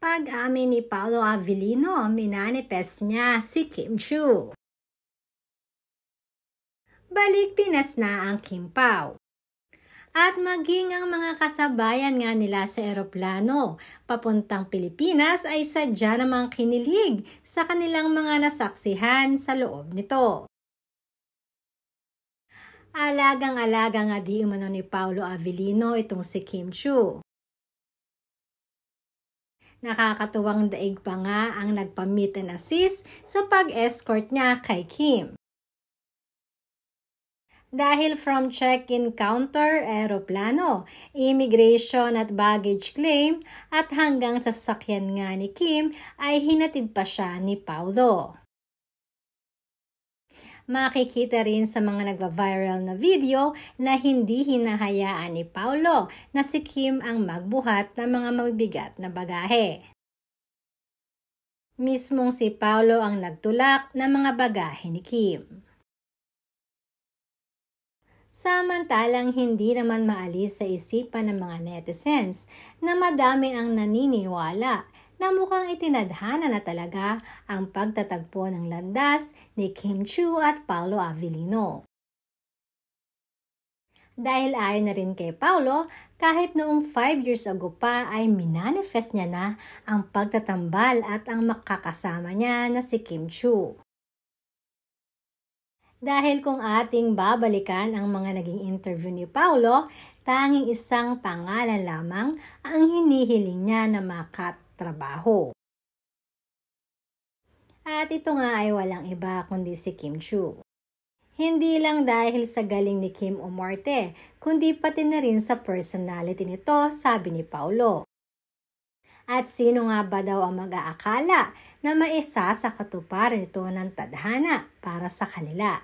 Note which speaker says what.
Speaker 1: Pag-amin ni Paolo Avellino, minanifest niya si Kim Chiu. Balik Pinas na ang Kim Pao. At maging ang mga kasabayan nga nila sa eroplano papuntang Pilipinas ay sadya namang kinilig sa kanilang mga nasaksihan sa loob nito. Alagang-alaga nga di umano ni Paolo Avellino itong si Kim Chiu. Nakakatuwang daig pa nga ang nagpa-meet and assist sa pag-escort niya kay Kim. Dahil from check-in counter, eroplano, immigration at baggage claim at hanggang sa sasakyan nga ni Kim ay hinatid pa siya ni Paolo. Makikita rin sa mga nagva-viral na video na hindi hinahayaan ni Paolo na si Kim ang magbuhat ng mga mabibigat na bagahe. Mismong si Paolo ang nagtulak ng mga bagahe ni Kim. Samantalang hindi naman maalis sa isipan ng mga netizens na madami ang naniniwala na mukhang itinadhana na talaga ang pagtatagpo ng landas ni Kim Chiu at Paolo Avellino. Dahil ayon na rin kay Paolo, kahit noong 5 years ago pa ay minanifest niya na ang pagtatambal at ang makakasama niya na si Kim Chiu. Dahil kung ating babalikan ang mga naging interview ni Paolo, tanging isang pangalan lamang ang hinihiling niya na makatrabaho. At ito nga ay walang iba kundi si Kim Chiu. Hindi lang dahil sa galing ni Kim umarte, kundi pati na rin sa personality nito, sabi ni Paolo. At sino nga ba daw ang mag-aakala na maisa sa katuparan nito ng tadhana para sa kanila?